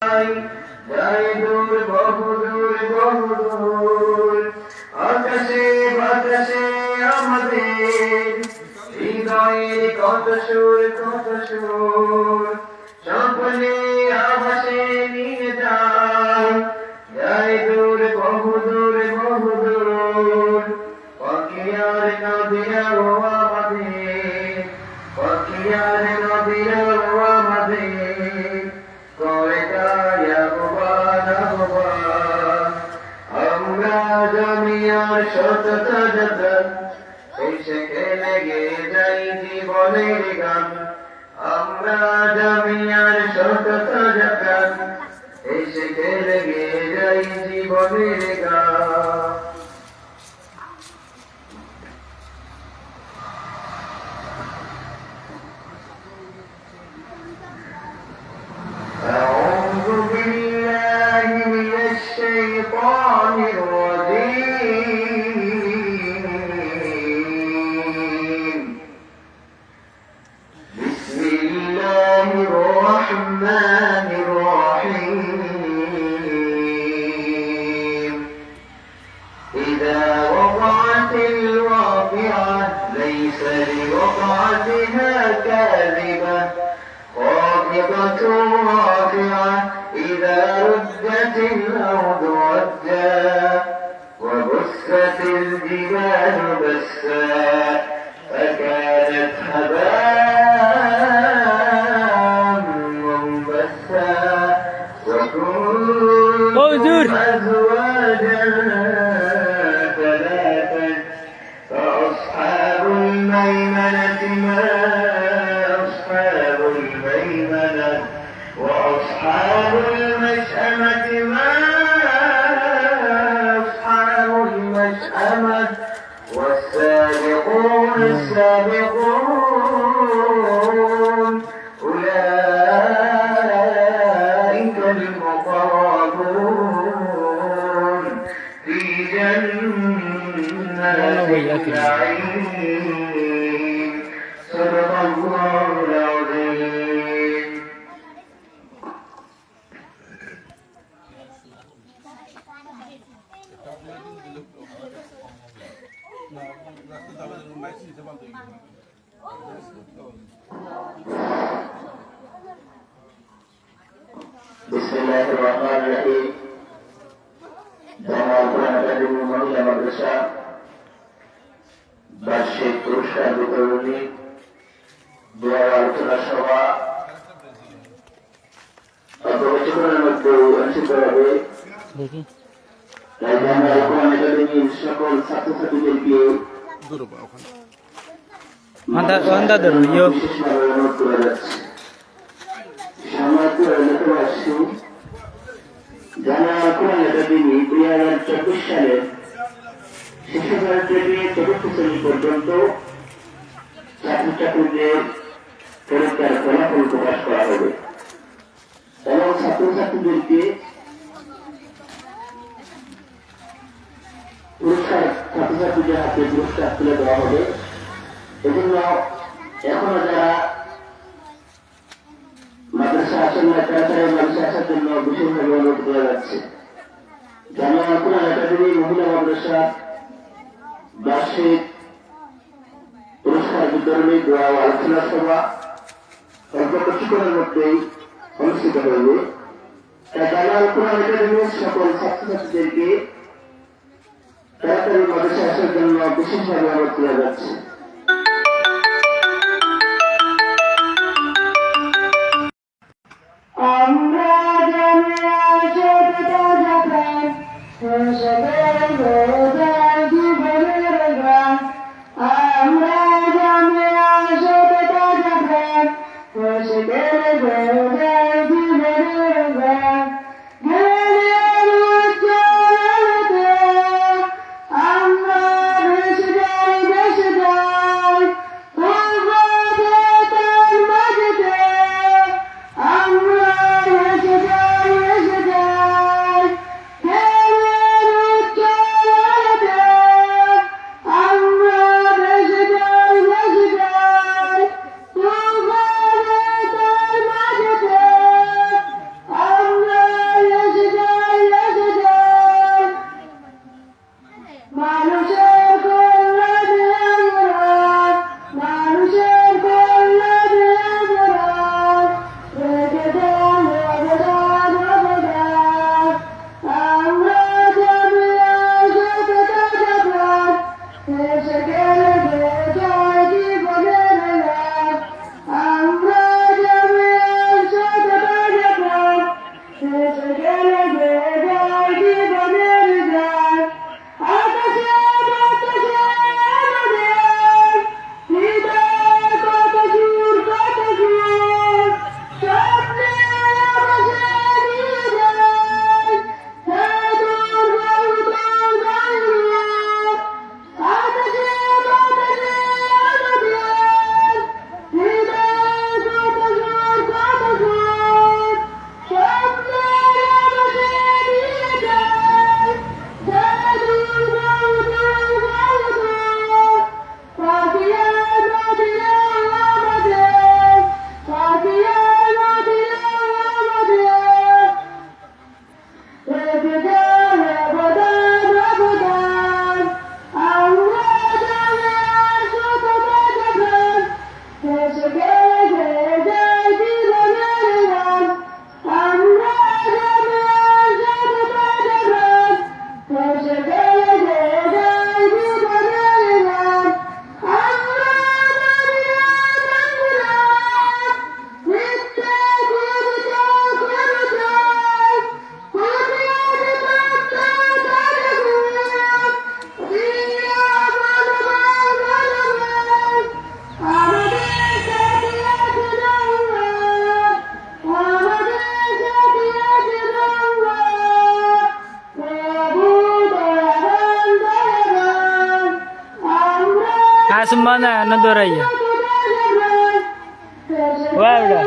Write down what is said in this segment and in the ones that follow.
যাই দূর বহুদূর বহুদূর আকাশে বাতাসে আমাদের হৃদয়ের কত সুর স্বপ্নে আভাসে নিয়ে যাই যাই দূর বহুদূর বহুদূর পাখিয়ার নদীরাও আমাদের পাখিয়ার নদীরাও আমাদের করে আমরা জমিয়ার শত যতন এসে খেলে গিয়ে যাই জীবনের গান আমরা জমিয়ার শত যতন এসে খেলে গিয়ে যাই জীবনের গান أعوذ بالله من الشيطان الرجيم بسم الله الرحمن الرحيم إذا وقعت الواقعة ليس لوقعتها كاذبة خافضة رافعة إذا رجت الأرض رجا وبست الجبال بسا فكانت هباء منبثا وكنتم أزواجا ثلاثا فأصحاب الميمنة ما أصحاب الميمنة وأصحاب المشأمة ما أصحاب المشأمة والسابقون السابقون أولئك المقربون في جنات النعيم صدق الله العظيم بسم الله الرحمن الرحيم জামাল কোরআন একাডেমি মহিলা মাদ্রাসা বার্ষিক পুরস্কার বিতরণী দোয়া আলোচনা সভা কিছুক্ষণের মধ্যে অনুষ্ঠিত হবে। জামাল কোরআন একাডেমির সকল ছাত্রছাত্রীদেরকে বিশেষভাবে অনুরোধ করা যাচ্ছে। জামাল কোরআন একাডেমি 2024 সালের শিশু ক্লাস থেকে চতুর্থ শ্রেণী পর্যন্ত ছাত্রছাত্রীদের পরীক্ষার ফলাফল প্রকাশ করা হবে এবং ছাত্রছাত্রীদেরকে পুরস্কার ছাত্রছাত্রীদের হাতে পুরস্কার তুলে দেওয়া হবে। এজন্য এখনো যারা মাদ্রাসা আসেন না তারা মাদ্রাসা আসার জন্য বিশেষভাবে অনুরোধ করা যাচ্ছে। জামাল কোরআন একাডেমি মহিলা মাদ্রাসা বার্ষিক পুরস্কার বিতরণী দোয়া ও আলোচনা সভা অল্প কিছুক্ষণের মধ্যেই অনুষ্ঠিত হইবে। তাই জামাল কোরআন একাডেমির সকল ছাত্রছাত্রীদেরকে তাড়াতাড়ি মাদ্রাসা আসার জন্য বিশেষভাবে অনুরোধ করা যাচ্ছে। আমরা জামিয়ার শতটা যাত্রায় জীবনের গান আমরা জামিয়ার শতটা যাত্রায় জীবনের গান আমরা দেশ যাই আসমান না দৌড়াইয়া ওটা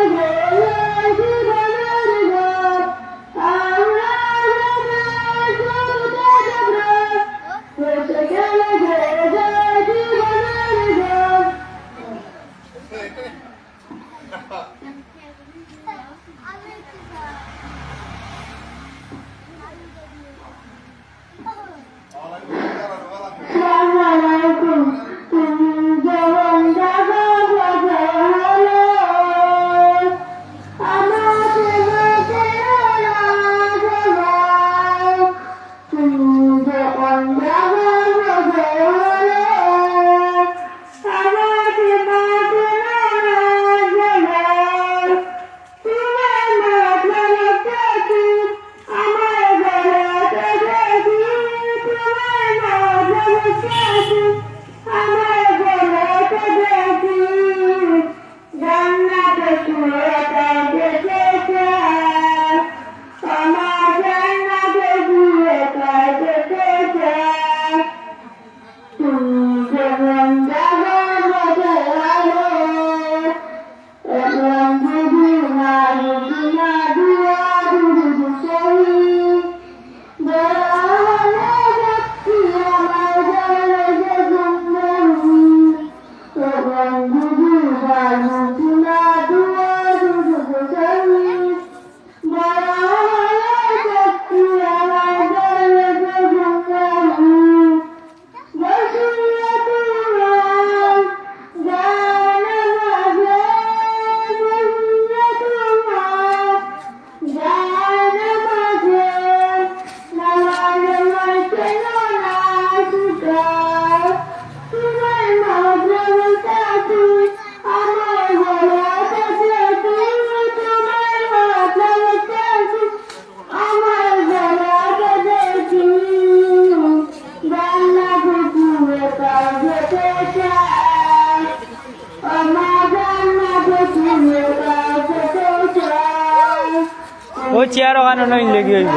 ও চেয়ার ওখানে নই লেগে হইব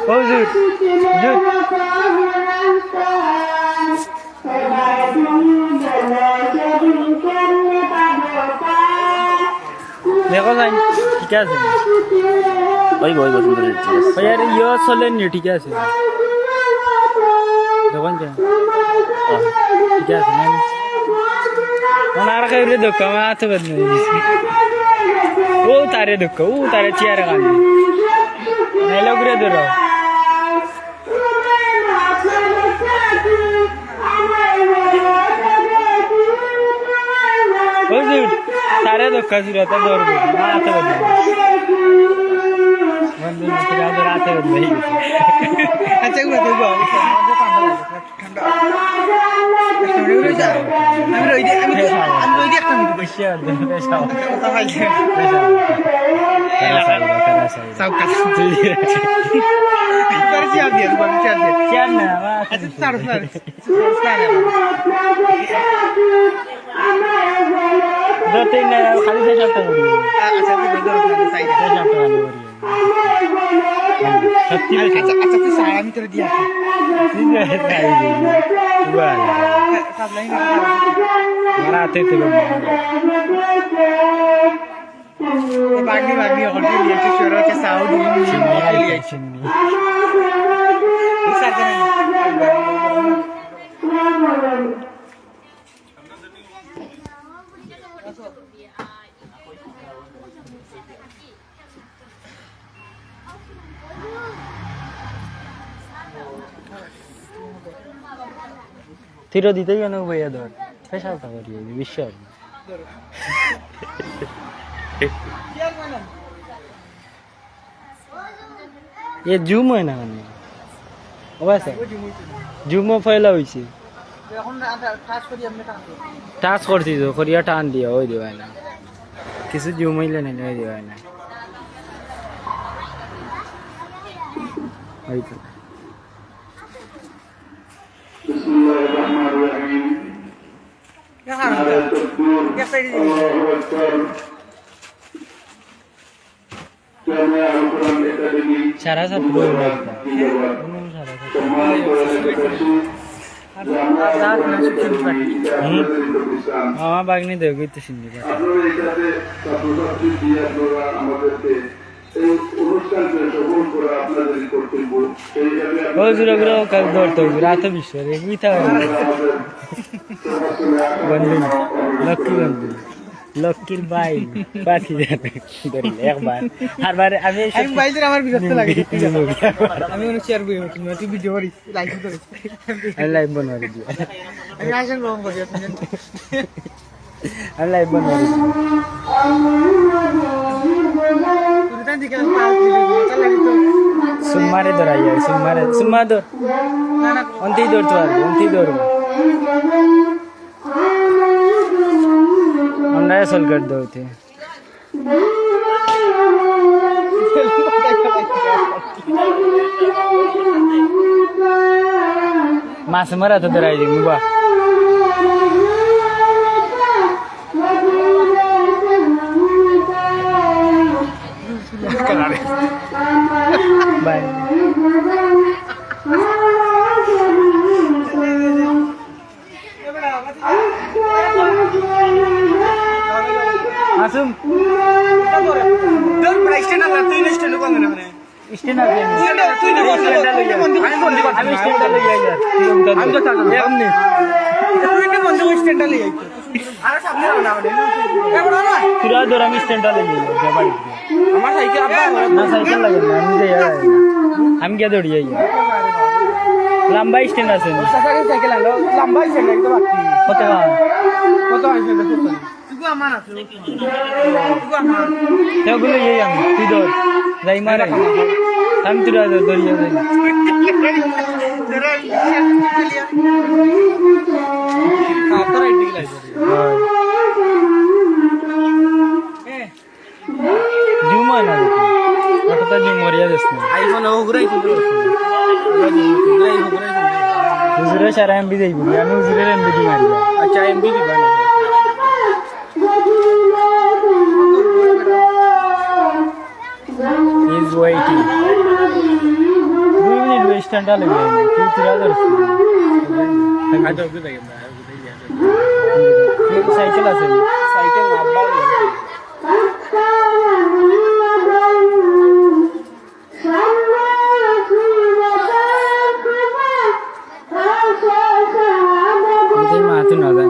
ও জুট জুট দেখো যাই ঠিক আছে ওই সুন্দর ঠিক আছে यार यो চলেননি ঠিক আছে দেখুন যা ঠিক আছে না ওনার কাছে দুঃখ মা তো বদনে ও তারে দুঃখ ও তারে চেয়ারে গানি নেলো করে ধরো ও জুট তারে দুঃখ ছিল তা ধরবে মা তো বদনে বন্ধু মিত্র আজ রাতে বদলে গেছে আচ্ছা এগুলো দেখবো ঠান্ডা আমি রই একটা মিনিট বেশি আর পেশাও কথা বলছি সব কাজ পারছি আমি কেন না আচ্ছা ছাড়ো না দো তিন খালি পেশাবটা করি আচ্ছা তুমি ধরো সাইড পেশাবটা ভালো করি সত্যি আচ্ছা তুই সারা আমি তোরে দিয়া ঠিক আছে তাই বল সব লাইন মারাতে তো বাগনি এখন দিয়ে শুরু के साउंड মারাই চিনি তিরো দিতে কেন ভাইয়া ধর পেশাবটা করি বিশ্বাস ये जूम है ना মানে অবশ্যই জুমও ফেলা হইছে এখন টাচ করি আমি টাচ করছি তো করিয়া টান দিয়া ওই দিবাই না কিছু জুম হইলে না ওই দিবাই না ওই তো বিসমিল্লাহির রহমানির রহিম क्या নারে তাকবীর क्या साइड আল্লাহু আকবার সারা সাত মামা বাগনি দেব কিন্তু শুনলি ও জুড়ে ঘুরে কাজ ধরতে হবে রাত বিশ্ব রে বুঝতে হবে বন্ধু লক্ষ্মী বন্ধু লক্ষ্মীর বাই পাঠি যাবে একবার আরবার আমি বাইদের আমার বিরক্ত লাগে আমি অনেক শেয়ার করি তুই ভিডিও করিস লাইভ করিস আমি লাইভ বানাই দিই আমি আসেন রং করি আমি লাইভ বানাই দিই তুই তাই দিকে চল লাগি তো সুমারে ধরাই যায় সুমা ধর না না অন্তি ধরতে পারবো অন্তি ধরবো আমরা সল कर दो थे मास मरा तो धराई दी मुबा बाय मासूम দর বড় স্ট্যান্ড না তুই স্ট্যান্ড কোন না মানে स्टैंड आ गया তুই না আমি স্ট্যান্ড লই যাই আমি তো থাকব এমনি তুই না বন্ধ স্ট্যান্ড লই যাই আরে সামনে না মানে এ বড় না পুরা দর আমি স্ট্যান্ড লই যাই বাড়ি আমার সাইকেল আব্বা না সাইকেল লাগে না আমি যাই আমি গিয়ে দৌড়ি যাই লম্বা স্ট্যান্ড আছে সাইকেল সাইকেল আলো লম্বা স্ট্যান্ড একদম বাকি কত কত আছে দেখো তুই আমার আছে তুই আমার এগুলো যাই আমি তুই দৌড় যাই মারে আমি তুই দৌড়িয়ে যাই তোরা এদিকে লাইব জুমা না ওটা জুম মরিয়া দিস না আইফোন ও ঘুরাই কিন্তু হুজুরে সারা এমবি দেইবি আমি হুজুরের এমবি দি মারি আচ্ছা এমবি দিবা না He's waiting. 2 minutes waste and all again. 2-3 others. আচ্ছা ওকে দেখেন না সাইকেল আছে সাইকেল না আব্বা मुझे माथु ना जाए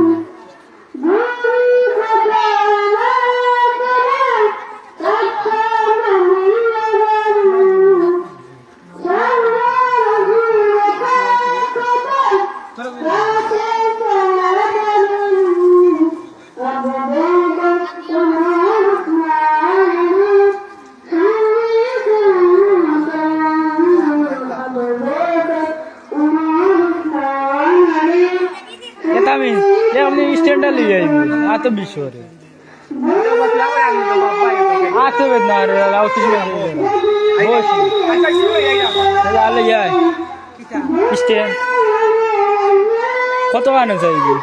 स्टैंड ले जाएगी आ तो विश्व रे आ तो वेदना रे लाउ तुझ में होश चला ले जाए स्टैंड কত আনো চাইবি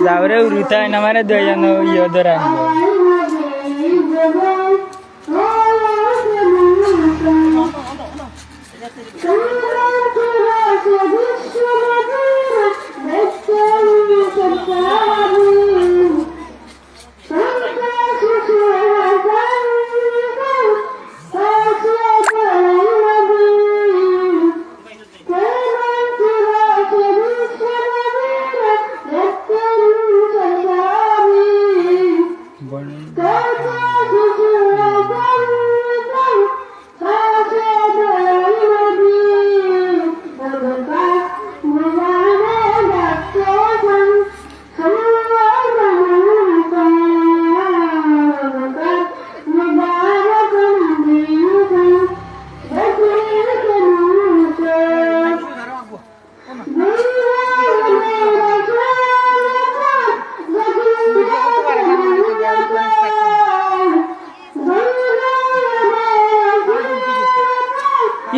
যাওরে উরিতা না মানে দয়ানো ইয়া দরান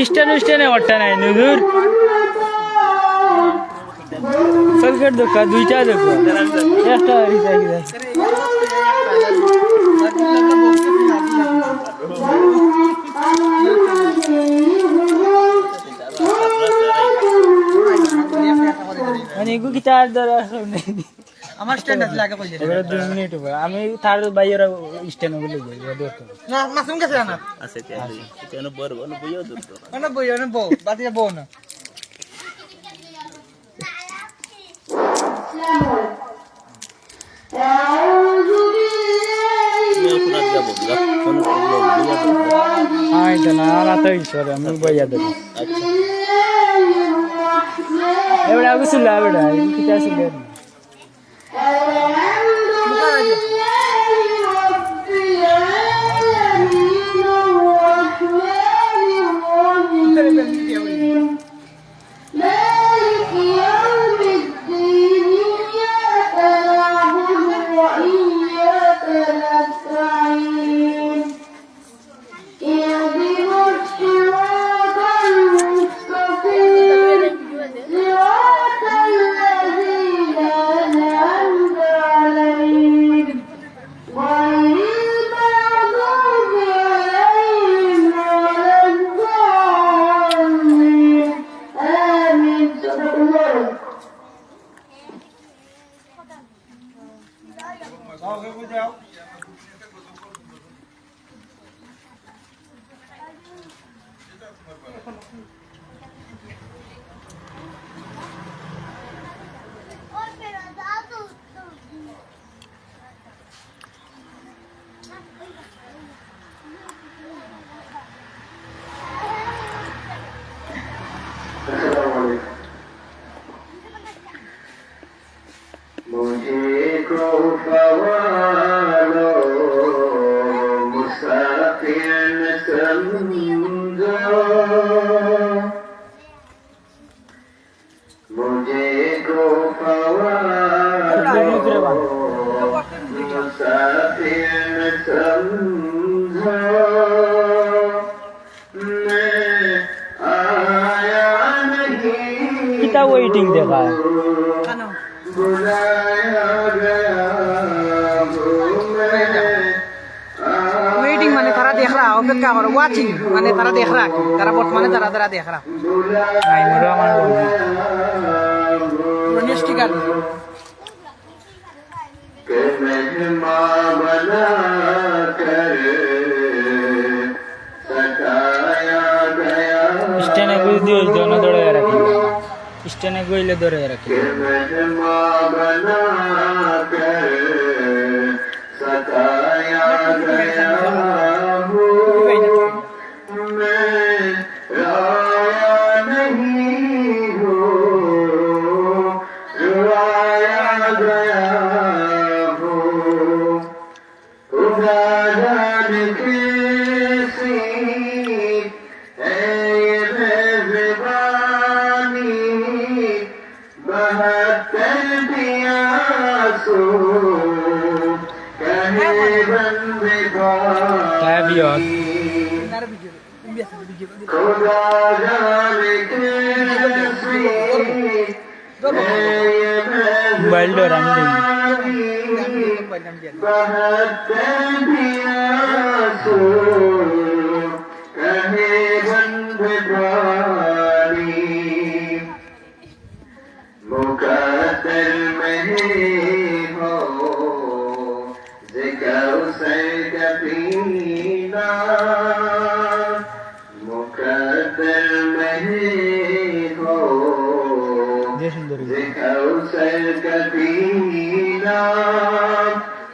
স্ট্যান্ড স্ট্যান্ডে ওঠা নাই নুজুর চলকেট দোকা দুইটা দোকা একটা রিচাই মানে এগু কি চার ধরে আমার স্ট্যান্ড আছে লাগে কইলে এবারে 2 মিনিট হবে আমি তার বাইরে স্ট্যান্ড হলে যাই দরকার না মাসুম গেছে না আছে কেন বড় বড় বইও দুটো না বই না বউ বাতি বউ না ಆಯ್ತು ನಾನು ತೆಗಿಸೋರ ನೀವು ಬೈಯದ ಎവിടെ ಆಗುಸಿಲ್ಲ ಎവിടെ ಕಿತಾಸಿಲ್ಲ मुझको पवालो मुसाफिर न समझो मुझको पवालो मुसाफिर न समझो मैं आया नहीं कितना वेटिंग देखा है वेटिंग माने तारा देख रहा अपेक्षा करो वाचिंग माने तारा देख रहा तारा बर्तमाने तारा तारा देख रहा नहीं मेरा मान निष्ठी कर के मेहमान बना कर सताया गया स्टैंड को दियो दोनों दौड़े रखी स्टैंड को ले दौड़े रखी के मेहमान बना कर सताया गया हूँ मैं रोया नहीं हूँ रुलाया गया हूँ खुदा जाने कैसी है ये मेज़बानी बहकर दिया सो कहे बंदे Tabiot. खुदा जाने कैसी है ये Baldo Ramdin. बहकर दिया सो कहे बंदगानी मुकद्दर में हो ज़िक्र का पीना मुकद्दर में हो जय सुंदरी. कौसर का पीना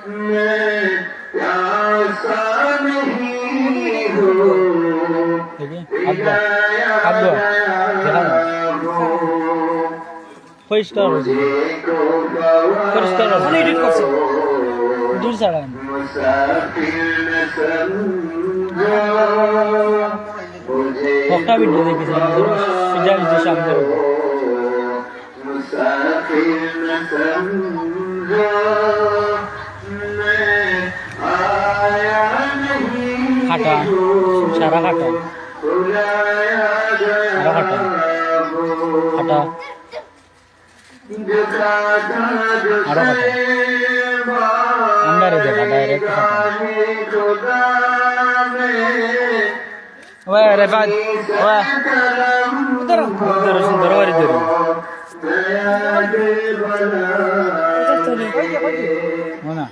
मैं प्यासा नहीं हूँ देखिए अब दो देखा परिष्कार हो जाए परिष्कार हो जाए एडिट कर से दूर साड़ा मुसाफिर न समझो मुझे पक्का वीडियो देखिए सुझा लीजिए शाम को मुसाफिर न समझो मैं आया नहीं खाटा सारा खाटा बुलाया गया सारा खाटा खाटा আরো কথা আন্ডারে দেখা ডাইরেক্ট ওয়া রে বাদ ওয়া উধর উধর সুন্দর বাড়ি ধরে না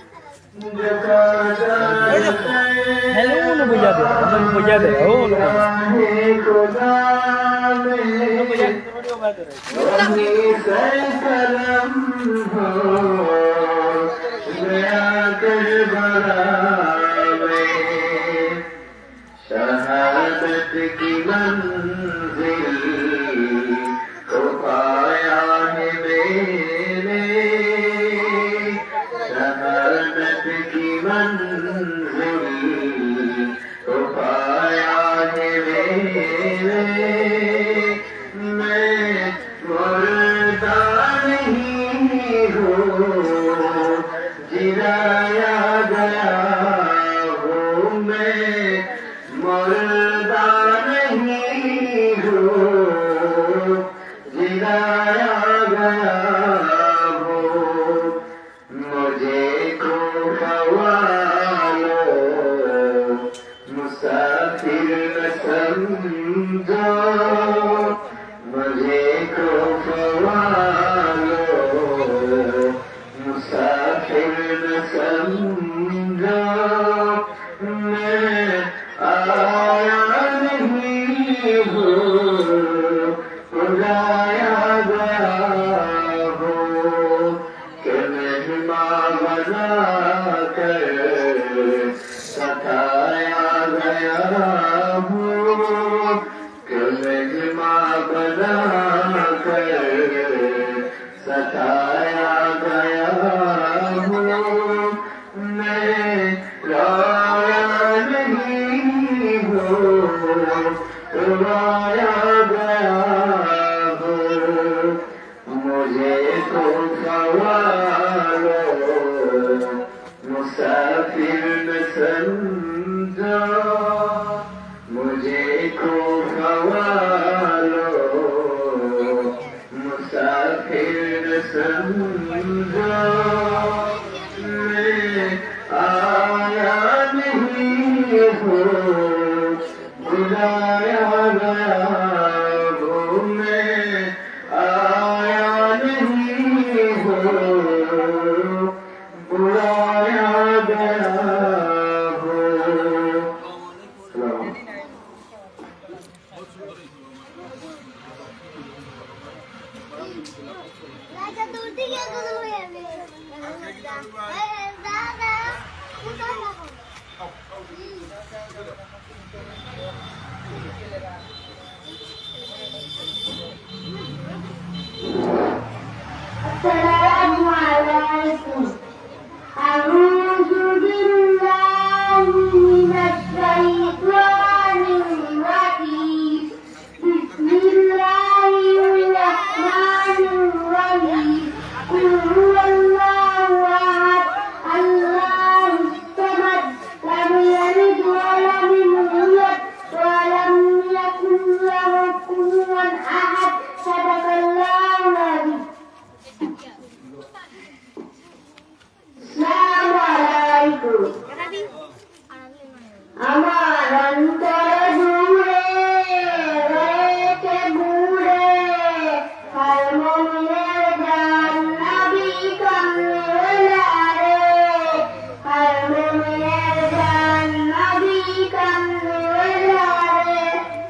हेलो नो बुझा दे ओ नो शहादत की मंजिल को पाया है मैंने शहादत की मंजिल को पाया है मैंने मैं मुर्दा नहीं हूँ जिराया गया हूँ मैं मुर्दा नहीं हूँ जिराया गया हूँ मुझे को ख्वालो मुसाफिर न समझो मुझे को ख्वालो मुसाफिर न समझो मैं आया नहीं हूँ बुलाया गया हूँ कि मेहमान बना कर सताया गया हूँ कि मेहमान बना कर सताया गया हूँ मैं रोया नहीं हूँ रोया गया हूँ मुझे तो ख्वालो मुसाफिर न समझो मुझे को ख्वालो मुसाफिर न समझो मैं आया नहीं हूँ बुलाया गया हूँ मैं आया नहीं हूँ बुलाया गया हूँ السلام عليكم أعوذ بالله من الشيطان الرجيم بسم الله الرحمن الرحيم قل هو الله أحد الله الصمد لم يلد ولم يولد ولم يكن له كفوا أحد صدق الله العظيم আসসালামু আলাইকুম আমার অন্তর জুড়ে রয়েছে ঘুরে হার মনের জান নবী কামলিওয়ালা রে হার মনের জান নবী কামলিওয়ালা রে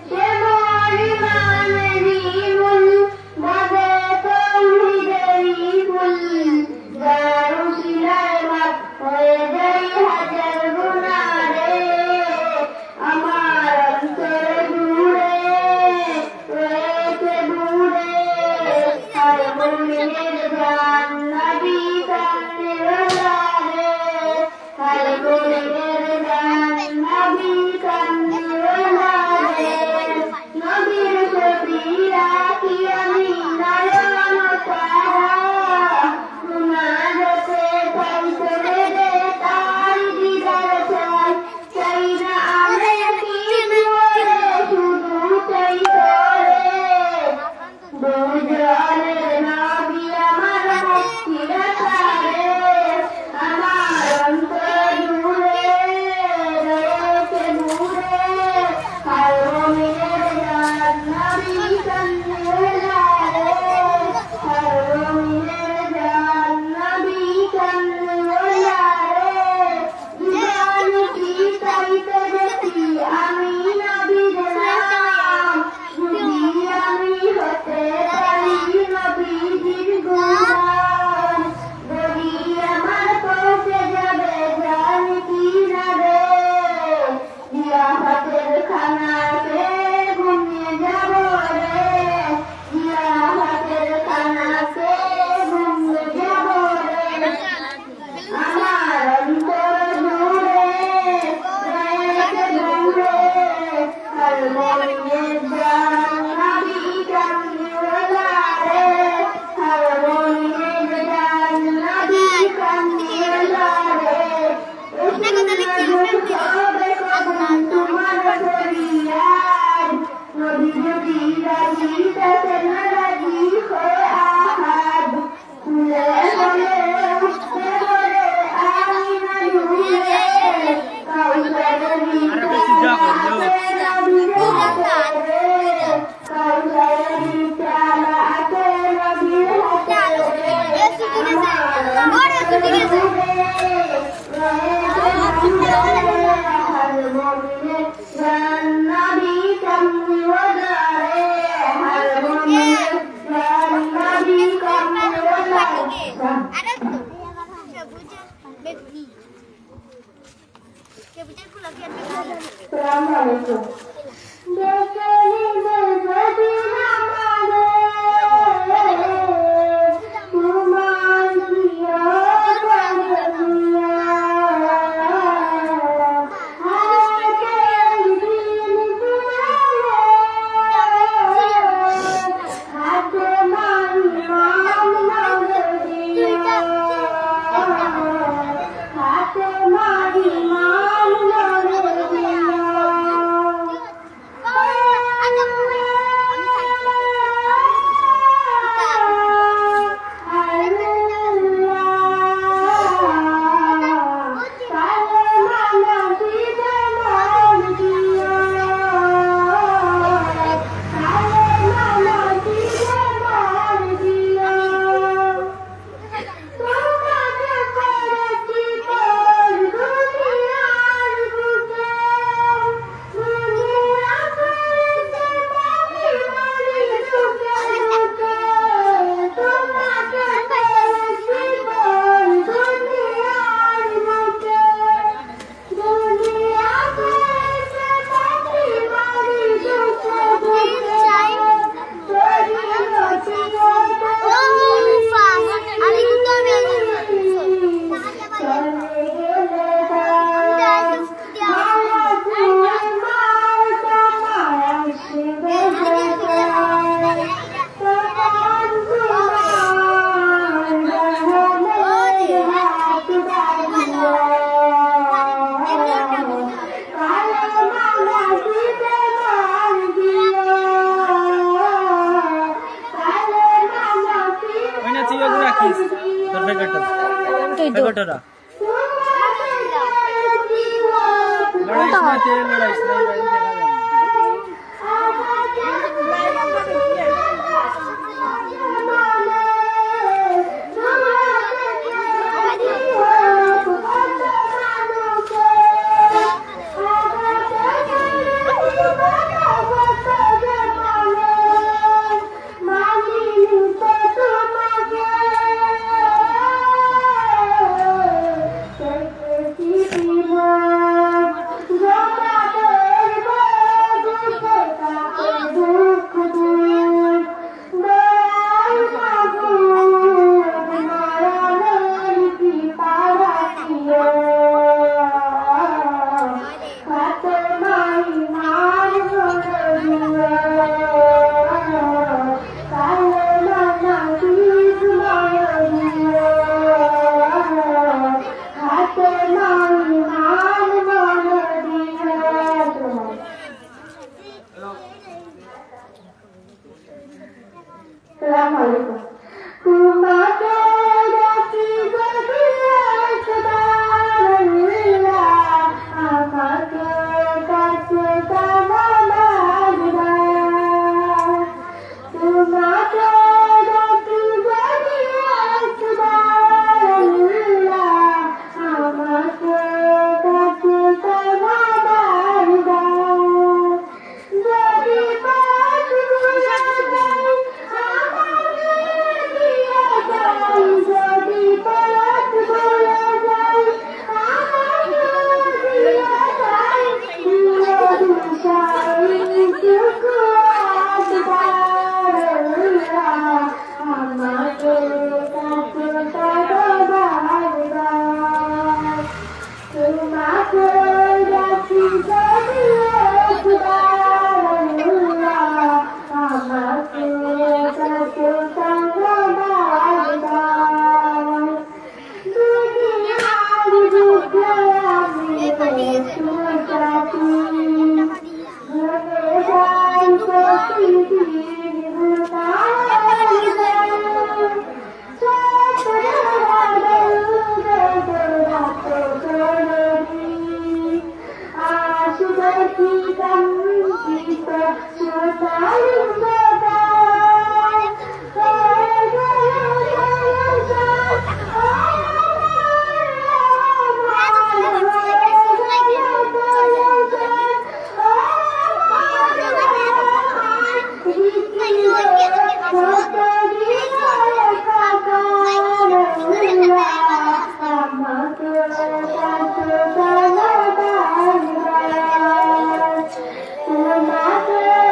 সে মরিমানেরই মূল মদে তৌহিদেরই ফুল যার উসিলায় মাফ হয়ে যায় হাজার গুনাহ রে আমার অন্তরে জুড়ে রয়েছে ঘুরে হার মনের জান নবী কামলিওয়ালা রে হার মনের জান নবী কামলিওয়ালা রে নবীর ছবি রাখি আমি নয়ন তারা মুনাজাতে পৌঁছলে দে তার দিদার চাই চাই না আমি কি করে শুধু চাই করে দুজনের নবী আমার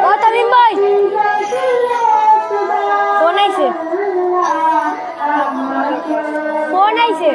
ও তামিম ভাই ফোন আইছে ফোন আইছে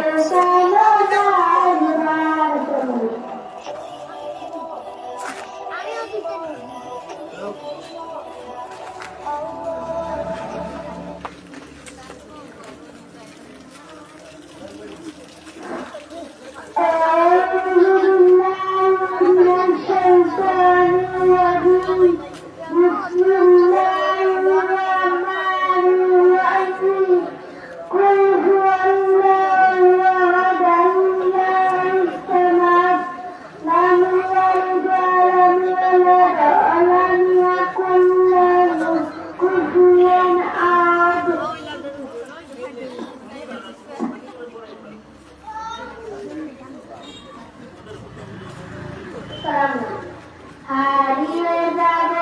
হারিয়ে যাব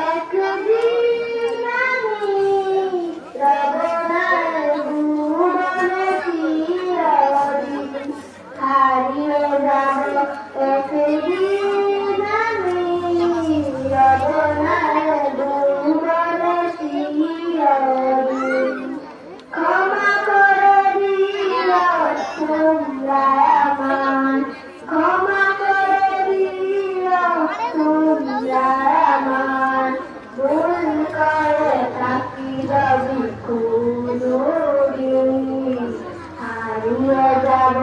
একদিন আমি রবনার ভুবনে চিরদিন হারিয়ে যাব একদিন আমি রবনার ভুবনে চিরদিন ক্ষমা করে দিও তোমরা আমার ক্ষমা করে দিও তোমরা আমার ভুল করে থাকি যদি কোনোদিন হারিয়ে যাব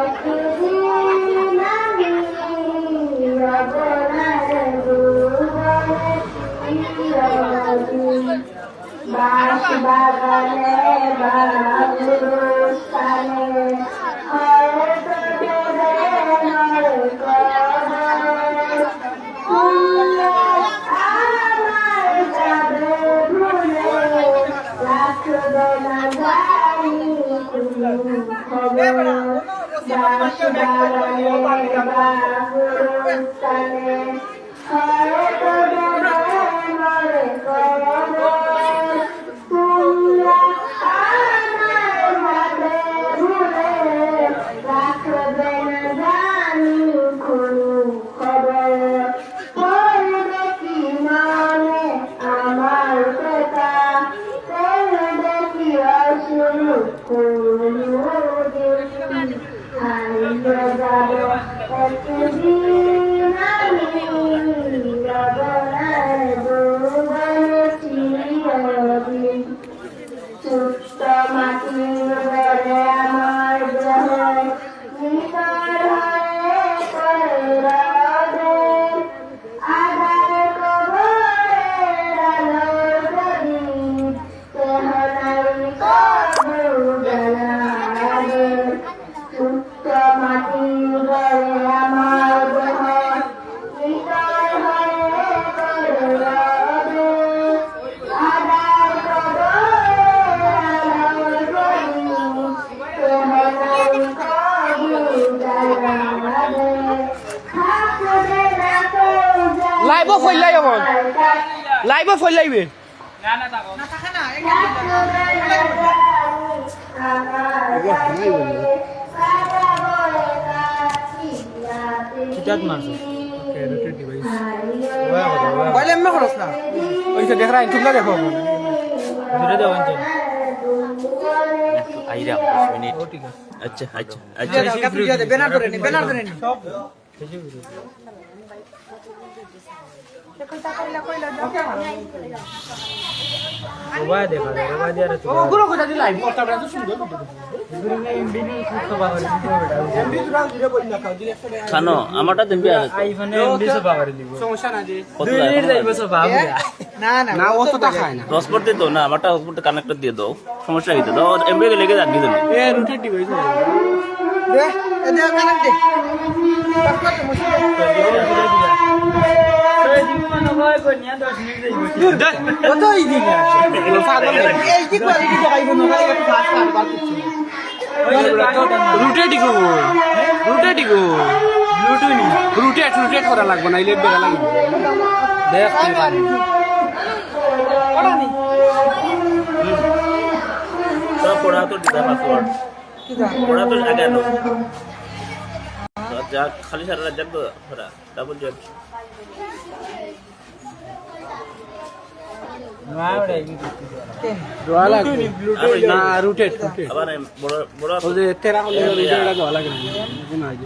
একদিন আমি রবনার ভুবনে চিরদিন বাঁশ বাগানে বা গুরুস্থানে হয়তো দেবে নয় কবর তুললে আমার যাবে ভুলে রাখবে না জানি কোনো খবর বাঁশ বাগানে বা গুরুস্থানে হয়তো দেবে নয় কবর তোমরা আমার যাবে ভুলে রাখবে না জানি কোনো খবর পড়বে কি মানে আমার কথা পড়বে কি অশুরু কোনোদিন হারিয়ে যাব একদিন আমি রবনার ভুবনে চিরদিন সুস্থ মাটির ঘরে আমার দেহ নিকট হয়ে পড়ে রবে আধার কবরের আলো যদি দেহ নাই কবু জ্বালাবে সুস্থ মাটির ঘরে আমার দেহ নিকট হয়ে পড়ে রবে আধার কবরের আলো যদি দেহ নাই কবু জ্বালাবে থাকবে না তো লাইভ অফ হইলাই এখন লাইভ অফ হইলাইবে কিতাব মারছে ওকে রোটেট ডিভাইস কইলে এমন করছ না ওই তো দেখ রাই তোমরা দেখো ধরে দাও আনতে আইরা 10 মিনিট ও ঠিক আছে আচ্ছা আচ্ছা আচ্ছা আচ্ছা কাপড় দিয়ে দে ব্যানার ধরে নি ব্যানার ধরে নি বেশি করে ওবা দেখা রে ওবা দিয়া রে তো ও গুলো কইতা দিলাই পড়তাটা তো সুন্দর গুরু নে এমবি নি সুস্থ পাওয়ার দিতে বেটা এমবি তোরা দিলে বল না খাও দিলে খানো আমারটা দেবি আছে আইফোনে এমবি সব পাওয়ার দিব সমস্যা না যে কত 2 মিনিট যাইবো সব পাবো না না না ও তো খায় না হটস্পট দিয়ে দাও না আমারটা হটস্পট কানেক্টর দিয়ে দাও সমস্যা কি দাও এমবি কে লেগে রাখি দেন এ রোটেট ডিভাইস দে এ দে কানেক্ট দে পাসওয়ার্ড মুশকিল তো জীবন হয় কোনিয়া 10 মিনিট কত ইজি না পাগল এই কি কোয়ালিটি দেখাইব না একটু ফাস্ট কাটবার কিছু রুটেট করা লাগবে না, ইলে বেড়া লাগবে। দেখ তুই পারি তো পড়া তো দিদা পাসওয়ার্ড পড়া তো আগে আনো যা খালি সারা রাত যাবো পড়া ডাবল জব দোয়া লাগবে না, রুটেট আবার বড় বড় ও যে তেরা হলে রুটেট দোয়া লাগে না যে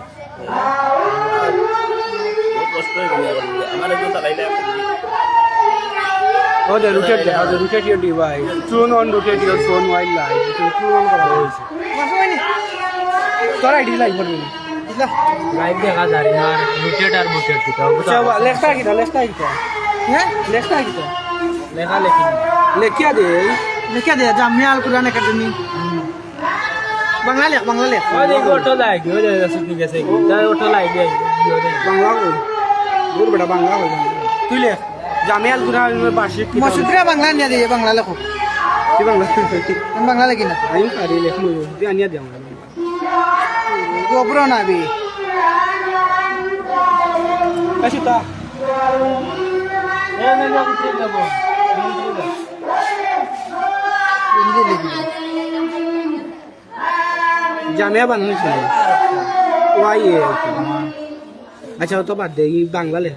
বহুত কষ্ট হয়ে গেল আমার একটু চালাইলে ও যে রুটেট দেখা যে rooted your device turn on rooted your phone while live turn on করা হয়েছে তোর আইডি লাইভ করবি লাইভ দেখা যায় না রুটেট আর বুটেট দিতে হবে লেখা কি হ্যাঁ লেখা কি লেখা লেখি লেখিয়া দে লিখে দে জামিয়া আল কুরআন একাডেমি বাংলা লেখ ওই দেখ অটো লাইক ওই দেখ শুকিং গেছে যাই অটো লাইক দে বাংলা কই দূর বেটা বাংলা কই তুই লেখ জামিয়াল কুরআন বার্ষিক মসুদরা বাংলা নিয়ে দিয়ে বাংলা লেখো কি বাংলা আমি বাংলা লিখি না আমি পারি লেখমু তুই আনিয়া দে আমরা গোবর না বি আচ্ছা তা এ মে যাবো ঠিক যাব হিন্দি লিখি জামিয়া বানাইছে ওয়াই আচ্ছা তো বাদ দে বাংলা লেখ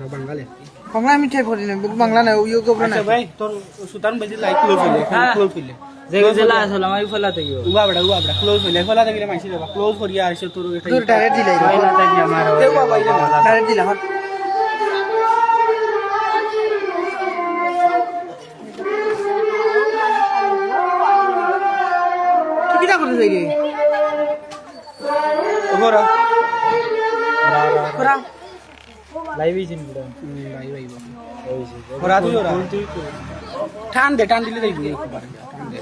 বাংলা আমি টাইপ করি না বাংলা না ওই গোবর না আচ্ছা ভাই তোর সুতান বেজি লাইক ক্লোজ হইলে ক্লোজ হইলে যে জেলা আসলে আমি ফলা থাকিও উবা বড়া ক্লোজ হইলে ফলা থাকিলে মাইছি দেবা ক্লোজ করিয়া আইছে তোর এটা তোর ডাইরেক্ট দিলাই ফলা থাকি আমার দেও বাবা ইলা ডাইরেক্ট দিলা হট তুই কি করতে যাই রে ওরা করা লাইভ ইজিন গুলো ভাই ভাই হইছে ওরা তুই ওরা টান দিলে দেখবি একবার টান দে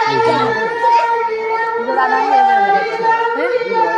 Hãy subscribe cho kênh Ghiền Mì Gõ để không bỏ lỡ những video hấp dẫn